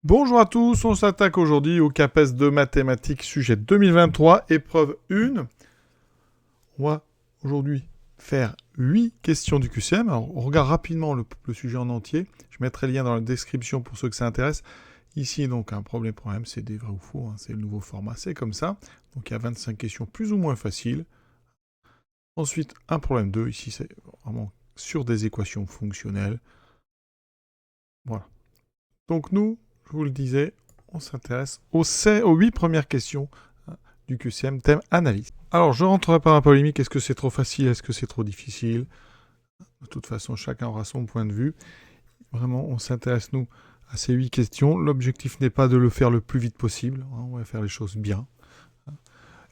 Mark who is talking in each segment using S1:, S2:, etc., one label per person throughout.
S1: Bonjour à tous, on s'attaque aujourd'hui au CAPES de mathématiques, sujet 2023, épreuve 1. On va aujourd'hui faire 8 questions du QCM. Alors, on regarde rapidement le sujet en entier. Je mettrai le lien dans la description pour ceux que ça intéresse. Ici, donc, un problème, c'est des vrais ou faux, hein, c'est le nouveau format, c'est comme ça. Donc, il y a 25 questions plus ou moins faciles. Ensuite, un problème 2, ici, c'est vraiment sur des équations fonctionnelles. Voilà. Donc, nous, je vous le disais, on s'intéresse aux 8 premières questions du QCM, thème analyse. Alors, je rentrerai pas dans la polémique, est-ce que c'est trop facile, est-ce que c'est trop difficile? De toute façon, chacun aura son point de vue. Vraiment, on s'intéresse, nous, à ces 8 questions. L'objectif n'est pas de le faire le plus vite possible, hein, on va faire les choses bien.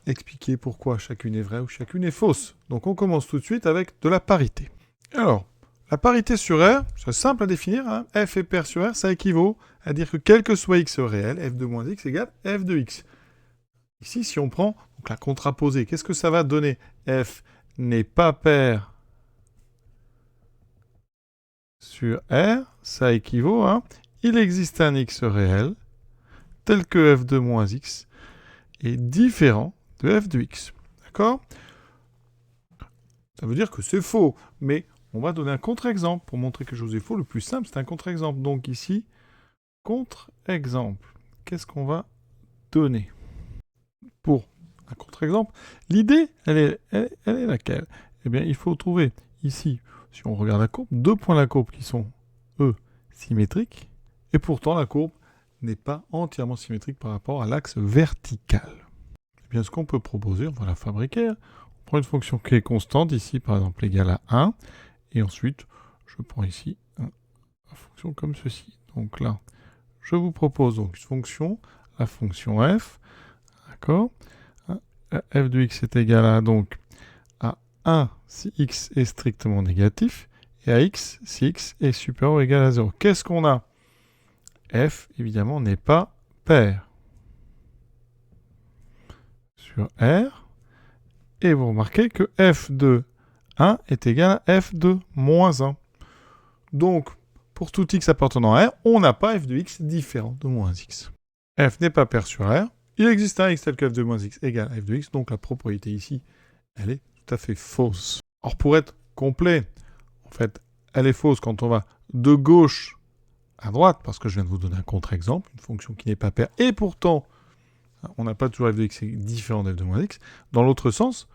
S1: Expliquer pourquoi chacune est vraie ou chacune est fausse. Donc, on commence tout de suite avec de la parité. Alors, la parité sur R, c'est simple à définir, hein. F et pair sur R, ça équivaut à dire que quel que soit x réel, f de moins x égale f de x. Ici, si on prend donc la contraposée, qu'est-ce que ça va donner? F n'est pas pair sur R, ça équivaut à il existe un x réel tel que f de moins x est différent de f de x. D'accord? Ça veut dire que c'est faux, mais on va donner un contre-exemple pour montrer que quelque chose est faux. Le plus simple, c'est un contre-exemple. Donc ici, contre-exemple. Qu'est-ce qu'on va donner pour un contre-exemple? L'idée, elle est laquelle? Eh bien, il faut trouver ici, si on regarde la courbe, deux points de la courbe qui sont, eux, symétriques, et pourtant la courbe n'est pas entièrement symétrique par rapport à l'axe vertical. Eh bien, ce qu'on peut proposer, on va la fabriquer. On prend une fonction qui est constante, ici, par exemple, égale à 1, et ensuite, je prends ici une fonction comme ceci. Donc là, je vous propose donc une fonction, la fonction f, d'accord? F de x est égal à donc à 1 si x est strictement négatif et à x si x est supérieur ou égal à 0. Qu'est-ce qu'on a? F, évidemment, n'est pas pair sur R. Et vous remarquez que f de 1 est égal à f de moins 1. Donc, pour tout x appartenant à R, on n'a pas f de x différent de moins x. F n'est pas pair sur R. Il existe un x tel que f de moins x égale à f de x. Donc, la propriété ici, elle est tout à fait fausse. Or, pour être complet, en fait, elle est fausse quand on va de gauche à droite, parce que je viens de vous donner un contre-exemple, une fonction qui n'est pas paire, et pourtant, on n'a pas toujours f de x est différent de f de moins x. Dans l'autre sens,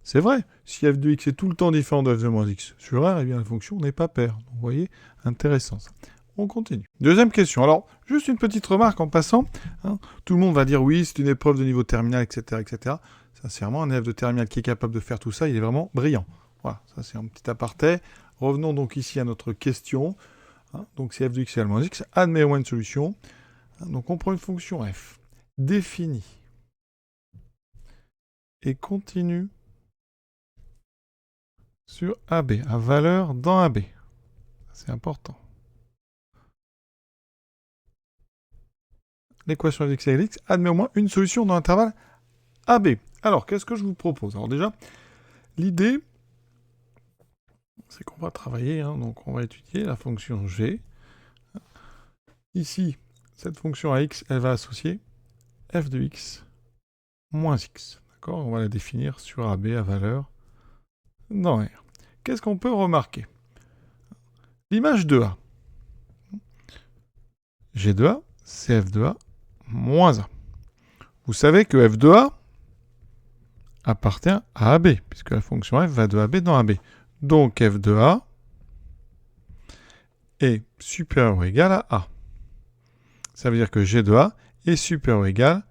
S1: c'est vrai, si f de x est tout le temps différent de f de moins x sur R, eh bien la fonction n'est pas paire. Donc, vous voyez, intéressant ça. On continue. Deuxième question. Alors, juste une petite remarque en passant. Tout le monde va dire oui, c'est une épreuve de niveau terminal, etc., etc. Sincèrement, un élève de terminal qui est capable de faire tout ça, il est vraiment brillant. Voilà, ça c'est un petit aparté. Revenons donc ici à notre question. Donc si f de x égale moins x, admet au moins une solution. Donc on prend une fonction f définie et continue sur AB, à valeur dans AB. C'est important. L'équation f de x égale x admet au moins une solution dans l'intervalle AB. Alors, qu'est-ce que je vous propose? Alors déjà, l'idée, c'est qu'on va travailler, donc on va étudier la fonction g. Ici, cette fonction à x, elle va associer f de x moins x. D'accord? On va la définir sur AB à valeur dans R. Qu'est-ce qu'on peut remarquer? L'image de A. G de A, c'est f de A moins 1. Vous savez que f de A appartient à AB, puisque la fonction f va de AB dans AB. Donc f de A est supérieur ou égal à A. Ça veut dire que G de A est supérieur ou égal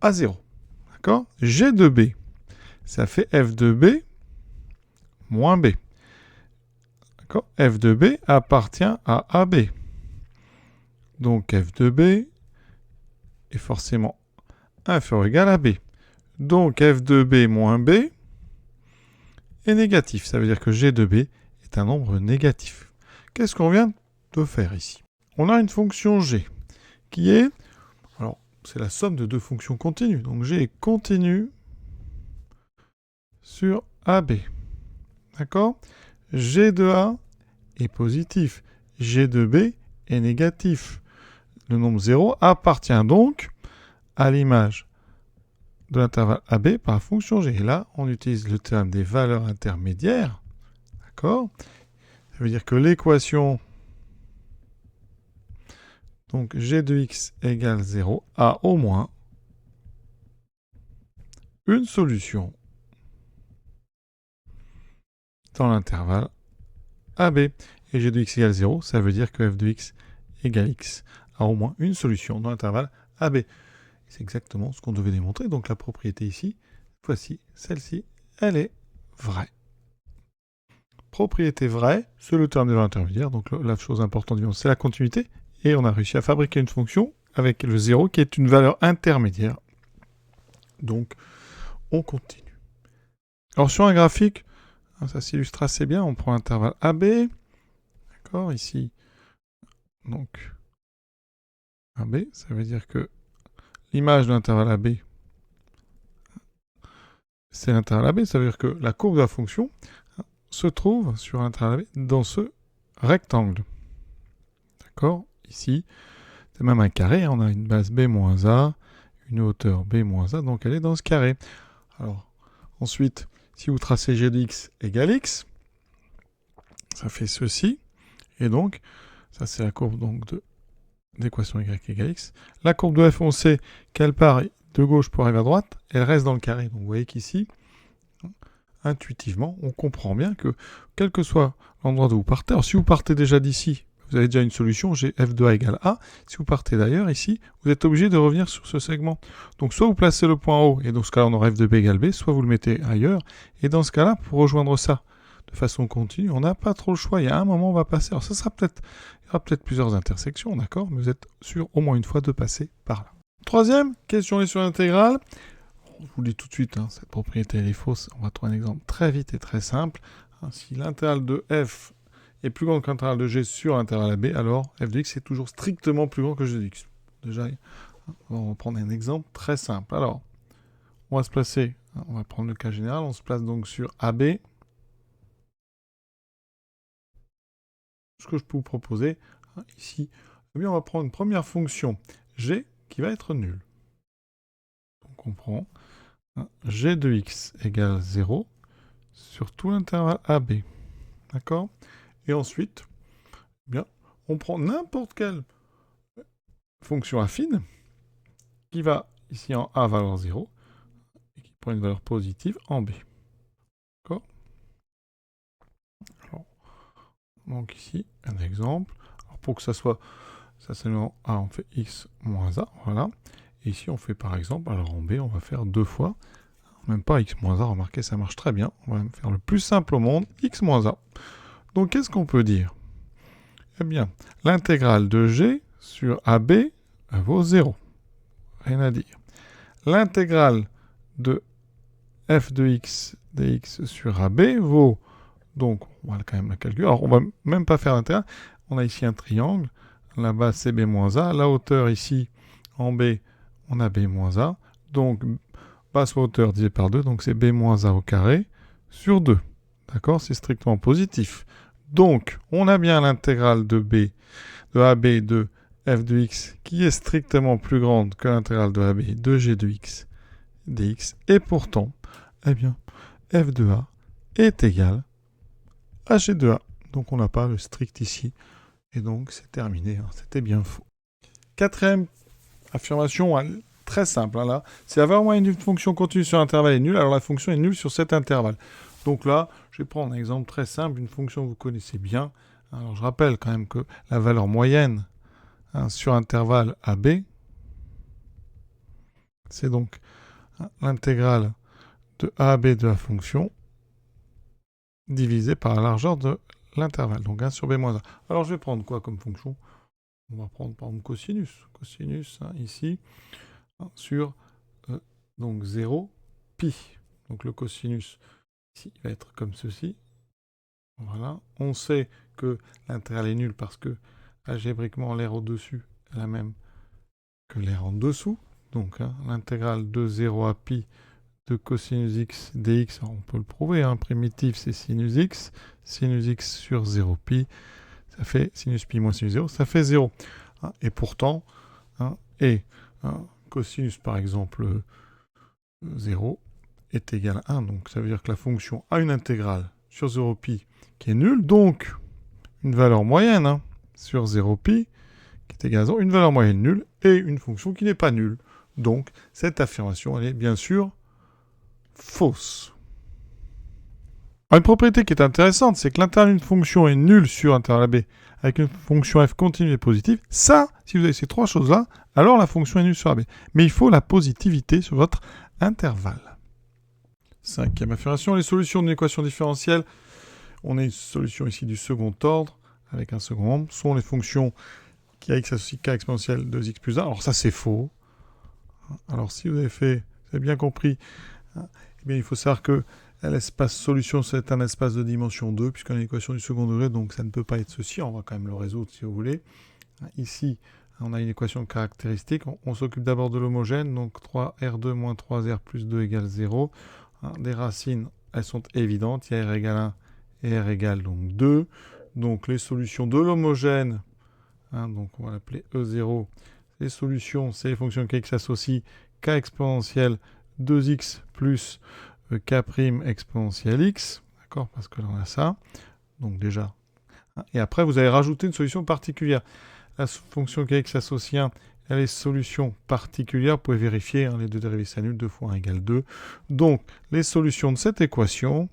S1: à 0. D'accord? G de B, ça fait f de B moins B. D'accord? F de B appartient à AB. Donc f de B est forcément inférieur ou égal à B. Donc f de B moins B est négatif. Ça veut dire que G de B est un nombre négatif. Qu'est-ce qu'on vient de faire ici? On a une fonction G qui est... Alors, c'est la somme de deux fonctions continues. Donc G est continue sur AB. D'accord? G de A est positif. G de B est négatif. le nombre 0 appartient donc à l'image de l'intervalle AB par la fonction G. Et là, on utilise le terme des valeurs intermédiaires. D'accord? Ça veut dire que l'équation donc G de X égale 0 a au moins une solution dans l'intervalle AB. Et G de X égale 0, ça veut dire que F de X égale X a au moins une solution dans l'intervalle AB. C'est exactement ce qu'on devait démontrer. Donc la propriété ici, voici, celle-ci, elle est vraie. Propriété vraie, c'est le terme des valeurs intermédiaires. Donc la chose importante, c'est la continuité. Et on a réussi à fabriquer une fonction avec le 0 qui est une valeur intermédiaire. Donc on continue. Alors sur un graphique, ça s'illustre assez bien. On prend l'intervalle AB. D'accord, ici. Donc AB, ça veut dire que l'image de l'intervalle AB, c'est l'intervalle AB. Ça veut dire que la courbe de la fonction se trouve sur l'intervalle AB dans ce rectangle. D'accord? Ici, c'est même un carré. On a une base B moins A, une hauteur B moins A, donc elle est dans ce carré. Alors, ensuite, si vous tracez G de X égale X, ça fait ceci. Et donc, ça c'est la courbe donc, d'équation Y égale X. La courbe de F, on sait qu'elle part de gauche pour arriver à droite, elle reste dans le carré. Donc vous voyez qu'ici, intuitivement, on comprend bien que quel que soit l'endroit d'où vous partez, alors si vous partez déjà d'ici, vous avez déjà une solution, G F de A égale A. Si vous partez d'ailleurs, ici, vous êtes obligé de revenir sur ce segment. Donc soit vous placez le point haut, et dans ce cas-là, on aura F de B égale B, soit vous le mettez ailleurs, et dans ce cas-là, pour rejoindre ça de façon continue, on n'a pas trop le choix. Il y a un moment, on va passer. Alors ça sera peut-être, il y aura peut-être plusieurs intersections, d'accord, mais vous êtes sûr au moins une fois de passer par là. Troisième question est sur l'intégrale. Je vous le dis tout de suite, cette propriété elle est fausse. On va trouver un exemple très vite et très simple. Si l'intégrale de F est plus grande que l'intégrale de G sur l'intégrale AB, alors F de X est toujours strictement plus grand que G de X. Déjà, on va prendre un exemple très simple. Alors, on va se placer, on va prendre le cas général, on se place donc sur AB. Ce que je peux vous proposer, ici, eh bien, on va prendre une première fonction G qui va être nulle. Donc on prend G de X égale 0 sur tout l'intervalle AB. D'accord? Et ensuite, eh bien, on prend n'importe quelle fonction affine qui va ici en A valoir 0 et qui prend une valeur positive en B. D'accord? Donc ici, un exemple. Alors pour que ça soit, ça seulement A, on fait X moins A, voilà. Et ici, on fait par exemple, alors en B, on va faire 2 fois, même pas X moins A, remarquez, ça marche très bien. On va faire le plus simple au monde, X moins A. Donc qu'est-ce qu'on peut dire? Eh bien, l'intégrale de G sur AB vaut 0. Rien à dire. L'intégrale de f de x dx sur AB vaut, donc on va quand même la calculer, alors on va même pas faire l'intégrale, on a ici un triangle, la base c'est b moins a, la hauteur ici en b, on a b moins a, donc base fois hauteur divisé par 2, donc c'est b moins a au carré sur 2. D'accord? C'est strictement positif. Donc, on a bien l'intégrale de b, de AB de f de x qui est strictement plus grande que l'intégrale de AB de g de x dx. Et pourtant, eh bien, f de a est égal à g de a. Donc, on n'a pas le strict ici. Et donc, c'est terminé. C'était bien faux. Quatrième affirmation, très simple. Là, si la valeur moyenne d'une fonction continue sur l'intervalle est nulle, alors la fonction est nulle sur cet intervalle. Donc là, je vais prendre un exemple très simple, une fonction que vous connaissez bien. Alors je rappelle quand même que la valeur moyenne sur intervalle AB, c'est donc l'intégrale de AB de la fonction divisé par la largeur de l'intervalle, donc 1 sur B moins 1. Alors je vais prendre quoi comme fonction? On va prendre par exemple cosinus. Cosinus, ici, sur donc 0 pi. Donc le cosinus ici va être comme ceci. Voilà. On sait que l'intégrale est nulle parce que algébriquement l'aire au-dessus est la même que l'aire en dessous. Donc l'intégrale de 0 à pi de cosinus x dx, on peut le prouver, primitif c'est sinus x sur 0 pi, ça fait sinus pi moins sinus 0, ça fait 0. hein, et pourtant, hein, et cosinus par exemple 0 est égal à 1. Donc ça veut dire que la fonction a une intégrale sur 0pi qui est nulle, donc une valeur moyenne sur 0pi qui est égale à 0, une valeur moyenne nulle et une fonction qui n'est pas nulle. Donc cette affirmation, elle est bien sûr fausse. Alors, une propriété qui est intéressante, c'est que l'intervalle d'une fonction est nul sur intervalle AB avec une fonction f continue et positive. Ça, si vous avez ces trois choses-là, alors la fonction est nulle sur AB. Mais il faut la positivité sur votre intervalle. Cinquième affirmation, les solutions d'une équation différentielle. On a une solution ici du second ordre avec un second nombre. Sont les fonctions qui a x associe k exponentielle 2x plus 1. Alors ça, c'est faux. Alors si vous avez bien compris, eh bien, il faut savoir que l'espace solution, c'est un espace de dimension 2, puisqu'on a une équation du second degré, donc ça ne peut pas être ceci. On va quand même le résoudre si vous voulez. Ici, on a une équation caractéristique. On s'occupe d'abord de l'homogène, donc 3R2 moins 3R plus 2 égale 0. Des racines, elles sont évidentes. Il y a R égale 1 et R égale donc 2. Donc les solutions de l'homogène, donc on va l'appeler E0. Les solutions, c'est les fonctions k s'associent k exponentielle 2x plus k' exponentielle x, d'accord, parce que là on a ça, donc déjà. Et après, vous allez rajouter une solution particulière. La fonction k s'associe 1, elle est solution particulière, vous pouvez vérifier, les deux dérivés s'annulent, 2 fois 1 égale 2. Donc, les solutions de cette équation,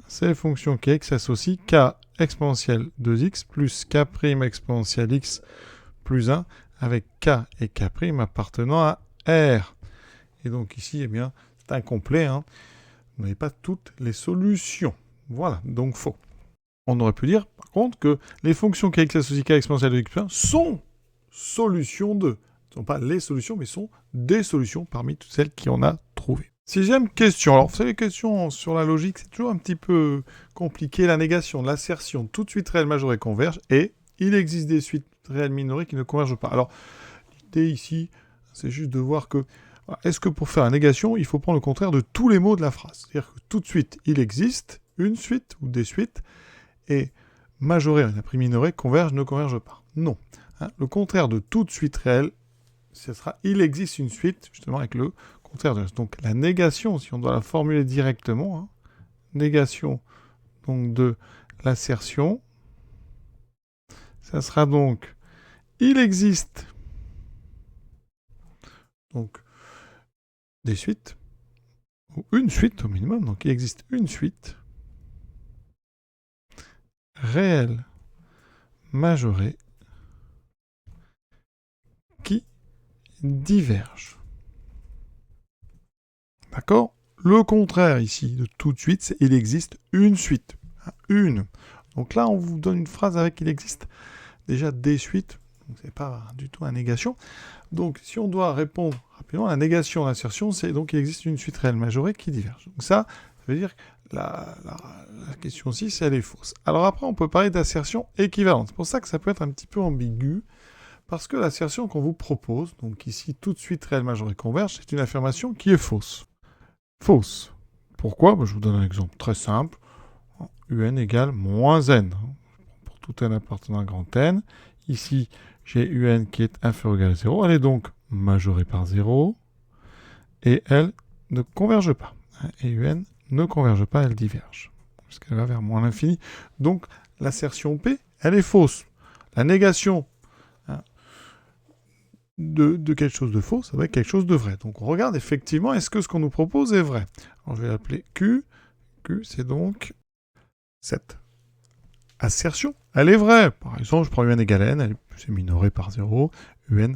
S1: c'est les fonctions k s'associent k exponentielle 2x plus k' exponentielle x plus 1, avec k et k' appartenant à R. Et donc ici, eh bien, c'est incomplet, vous n'avez pas toutes les solutions. Voilà, donc faux. On aurait pu dire, par contre, que les fonctions kx associent k exponentielle de x1 sont solutions de. Ce ne sont pas les solutions, mais sont des solutions parmi toutes celles qu'on a trouvées. Sixième question. Alors, vous savez, les questions sur la logique, c'est toujours un petit peu compliqué. La négation, l'assertion, tout de suite réelle majorée converge, et il existe des suites réelles minorées qui ne convergent pas. Alors, l'idée ici, c'est juste de voir que est-ce que pour faire la négation, il faut prendre le contraire de tous les mots de la phrase? C'est-à-dire que tout de suite, il existe une suite ou des suites, et majorée et la minorée convergent, ne convergent pas. Non. Le contraire de toute suite réelle, ce sera il existe une suite, justement avec le contraire de. Donc la négation, si on doit la formuler directement, négation donc de l'assertion, ça sera donc il existe donc des suites, ou une suite au minimum, donc il existe une suite réelle majorée qui diverge. D'accord? Le contraire ici de tout de suite, c'est il existe une suite. Une. Donc là, on vous donne une phrase avec il existe déjà des suites. Donc c'est pas du tout une négation. Donc si on doit répondre rapidement, la négation d'assertion, c'est donc il existe une suite réelle majorée qui diverge. Donc ça veut dire que la question 6, elle est fausse. Alors après, on peut parler d'assertion équivalente. C'est pour ça que ça peut être un petit peu ambigu. Parce que l'assertion qu'on vous propose, donc ici tout de suite réelle majorée converge, c'est une affirmation qui est fausse. Fausse. Pourquoi? Je vous donne un exemple très simple. UN égale moins n. Pour tout n appartenant à grand N. Ici, j'ai UN qui est inférieur ou égal à 0. Elle est donc majorée par 0. Et elle ne converge pas. Et UN ne converge pas, elle diverge. Parce qu'elle va vers moins l'infini. Donc, l'assertion P, elle est fausse. La négation de quelque chose de faux, ça va être quelque chose de vrai. Donc on regarde effectivement, est-ce que ce qu'on nous propose est vrai? Alors je vais l'appeler Q. Q, c'est donc cette assertion. Elle est vraie. Par exemple, je prends UN égale N, c'est minoré par 0. UN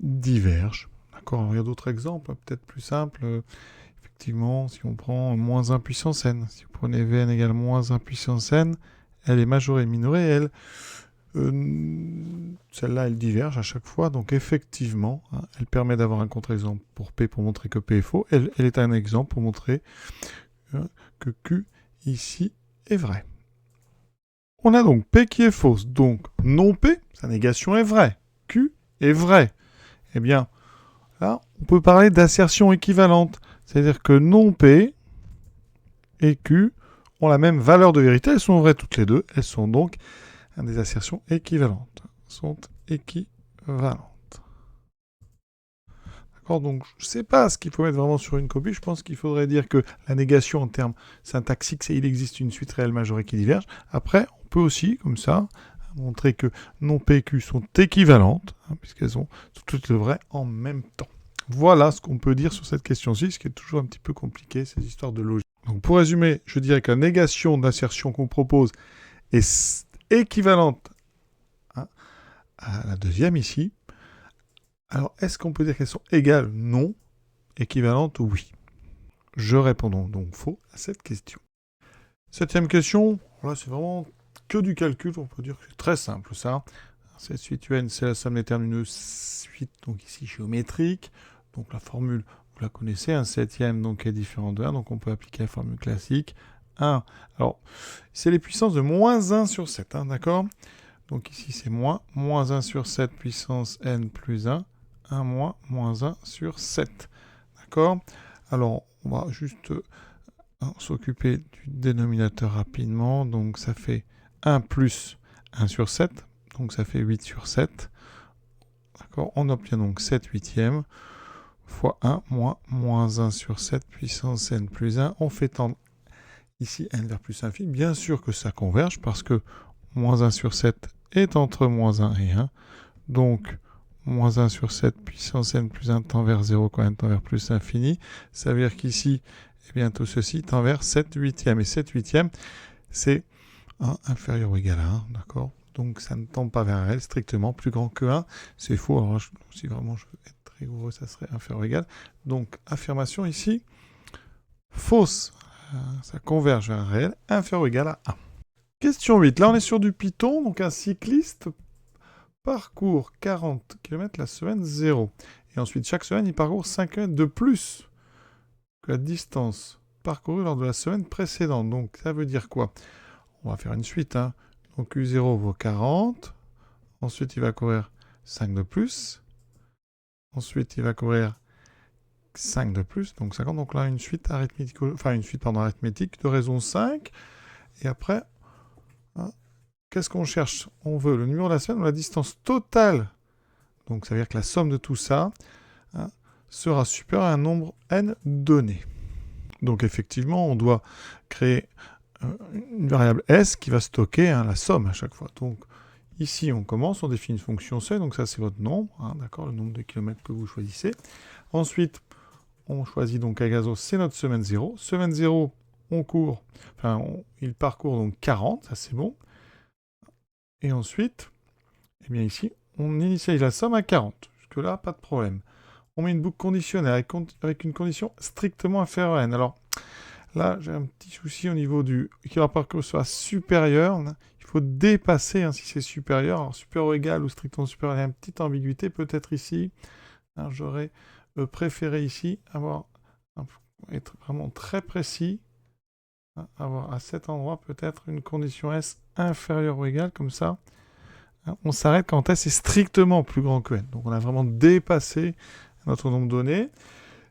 S1: diverge. D'accord? Il y a d'autres exemples, peut-être plus simples. Effectivement, si on prend moins 1 puissance N, si vous prenez Vn égale moins 1 puissance N, elle est majorée, minorée, elle... celle-là, elle diverge à chaque fois. Donc, effectivement, elle permet d'avoir un contre-exemple pour P pour montrer que P est faux. Elle est un exemple pour montrer que Q, ici, est vrai. On a donc P qui est fausse. Donc, non P, sa négation est vraie. Q est vrai. Eh bien, là, on peut parler d'assertion équivalente. C'est-à-dire que non P et Q ont la même valeur de vérité. Elles sont vraies toutes les deux. Elles sont donc des assertions équivalentes. Sont équivalentes. équivalente. D'accord, donc je ne sais pas ce qu'il faut mettre vraiment sur une copie. Je pense qu'il faudrait dire que la négation en termes syntaxiques, c'est il existe une suite réelle majorée qui diverge. Après, on peut aussi, comme ça, montrer que non PQ sont équivalentes, puisqu'elles sont toutes les vraies en même temps. Voilà ce qu'on peut dire sur cette question-ci, ce qui est toujours un petit peu compliqué, ces histoires de logique. Donc pour résumer, je dirais que la négation d'assertion qu'on propose est équivalente à la deuxième ici. Alors, est-ce qu'on peut dire qu'elles sont égales? Non. Équivalentes? Oui. Je réponds donc faux à cette question. Septième question, là c'est vraiment que du calcul, on peut dire que c'est très simple ça. Cette suite UN, c'est la somme des termes d'une suite, donc ici géométrique. Donc la formule, vous la connaissez, un septième donc est différent de 1, donc on peut appliquer la formule classique. 1, alors c'est les puissances de moins 1 sur 7, d'accord? Donc ici c'est moins 1 sur 7 puissance n plus 1. 1 moins 1 sur 7. D'accord? Alors, on va juste s'occuper du dénominateur rapidement. Donc, ça fait 1 plus 1 sur 7. Donc, ça fait 8 sur 7. D'accord? On obtient donc 7 huitièmes fois 1 moins 1 sur 7 puissance n plus 1. On fait tendre ici n vers plus infini. Bien sûr que ça converge parce que moins 1 sur 7 est entre moins 1 et 1. Donc, moins 1 sur 7 puissance n plus 1 tend vers 0 quand n tend vers plus infini. Ça veut dire qu'ici, eh bien, tout ceci tend vers 7 huitièmes. Et 7 huitièmes, c'est 1 inférieur ou égal à 1, d'accord? Donc ça ne tend pas vers un réel strictement plus grand que 1. C'est faux, alors si vraiment je veux être rigoureux, ça serait inférieur ou égal. Donc, affirmation ici, fausse. Ça converge vers un réel inférieur ou égal à 1. Question 8. Là, on est sur du Python, donc un cycliste parcourt 40 km la semaine 0. Et ensuite, chaque semaine, il parcourt 5 km de plus que la distance parcourue lors de la semaine précédente. Donc, ça veut dire quoi? On va faire une suite. Donc, U0 vaut 40. Ensuite, il va courir 5 de plus. Ensuite, il va courir 5 de plus, donc 50. Donc là, une suite arithmétique, arithmétique de raison 5. Et après, qu'est-ce qu'on cherche? On veut le numéro de la semaine ou la distance totale. Donc ça veut dire que la somme de tout ça sera supérieure à un nombre n donné. Donc effectivement, on doit créer une variable s qui va stocker la somme à chaque fois. Donc ici, on commence, on définit une fonction c, donc ça c'est votre nombre, d'accord, le nombre de kilomètres que vous choisissez. Ensuite, on choisit donc Agazo, c'est notre semaine 0. Semaine 0, il parcourt donc 40, ça c'est bon. Et ensuite, eh bien ici, on initialise la somme à 40. Jusque-là, pas de problème. On met une boucle conditionnelle avec une condition strictement inférieure à n. Alors là, j'ai un petit souci au niveau du équivalent parcours soit supérieur. Il faut dépasser si c'est supérieur. Alors supérieur ou égal ou strictement supérieur, il y a une petite ambiguïté peut-être ici. J'aurais préféré ici être vraiment très précis. Avoir à cet endroit peut-être une condition S inférieure ou égale, comme ça. On s'arrête quand S est strictement plus grand que N. Donc on a vraiment dépassé notre nombre donné.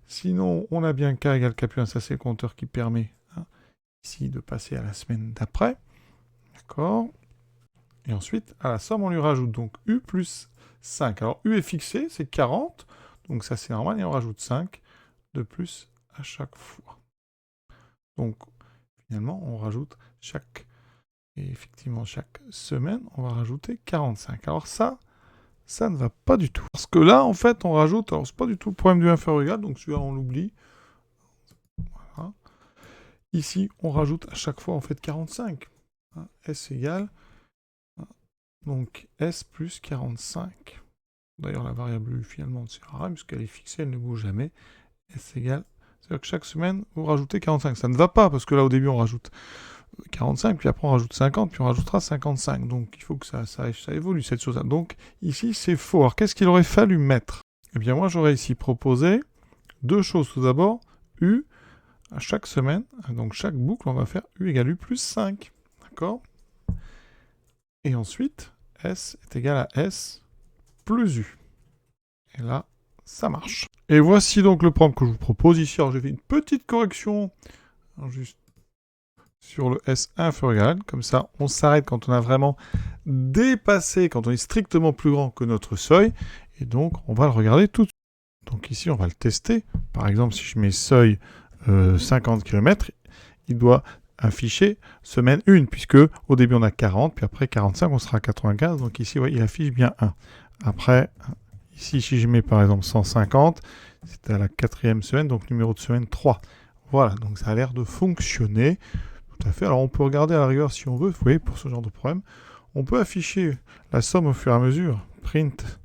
S1: Sinon, on a bien K égale K plus 1, ça c'est le compteur qui permet ici de passer à la semaine d'après. D'accord? Et ensuite, à la somme, on lui rajoute donc U plus 5. Alors U est fixé, c'est 40, donc ça c'est normal, et on rajoute 5 de plus à chaque fois. Donc, finalement, on rajoute chaque semaine, on va rajouter 45. Alors ça ne va pas du tout. Parce que là, en fait, on rajoute, alors c'est pas du tout le problème du inférieur ou égal, donc celui-là, on l'oublie. Voilà. Ici, on rajoute à chaque fois, en fait, 45. S égale, donc S plus 45. D'ailleurs, la variable U, finalement, ne sert à rien, puisqu'elle est fixée, elle ne bouge jamais. S égale, c'est-à-dire que chaque semaine, vous rajoutez 45. Ça ne va pas, parce que là, au début, on rajoute 45, puis après on rajoute 50, puis on rajoutera 55. Donc il faut que ça évolue, cette chose-là. Donc ici, c'est faux. Alors qu'est-ce qu'il aurait fallu mettre? Eh bien moi, j'aurais ici proposé deux choses. Tout d'abord, U à chaque semaine. Donc chaque boucle, on va faire U égale U plus 5. D'accord? Et ensuite, S est égal à S plus U. Et là, ça marche. Et voici donc le problème que je vous propose ici. Alors j'ai fait une petite correction, juste sur le S inférieur égal, comme ça on s'arrête quand on a vraiment dépasser, quand on est strictement plus grand que notre seuil. Et donc, on va le regarder tout de suite. Donc ici, on va le tester. Par exemple, si je mets seuil 50 km, il doit afficher semaine 1, puisque au début, on a 40, puis après 45, on sera à 95. Donc ici, ouais, il affiche bien 1. Après, ici, si je mets par exemple 150, c'est à la 4e semaine, donc numéro de semaine 3. Voilà, donc ça a l'air de fonctionner. Tout à fait. Alors, on peut regarder à la rigueur si on veut, vous voyez, pour ce genre de problème. On peut afficher la somme au fur et à mesure. Print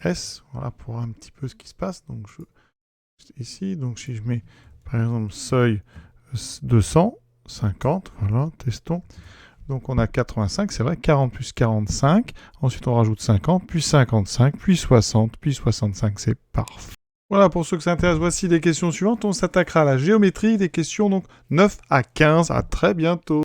S1: S, voilà, pour voir un petit peu ce qui se passe. Donc, ici, donc si je mets, par exemple, seuil 250, voilà, testons. Donc, on a 85, c'est vrai, 40 plus 45. Ensuite, on rajoute 50, puis 55, puis 60, puis 65, c'est parfait. Voilà, pour ceux que ça intéresse, voici les questions suivantes. On s'attaquera à la géométrie, des questions donc 9 à 15. À très bientôt.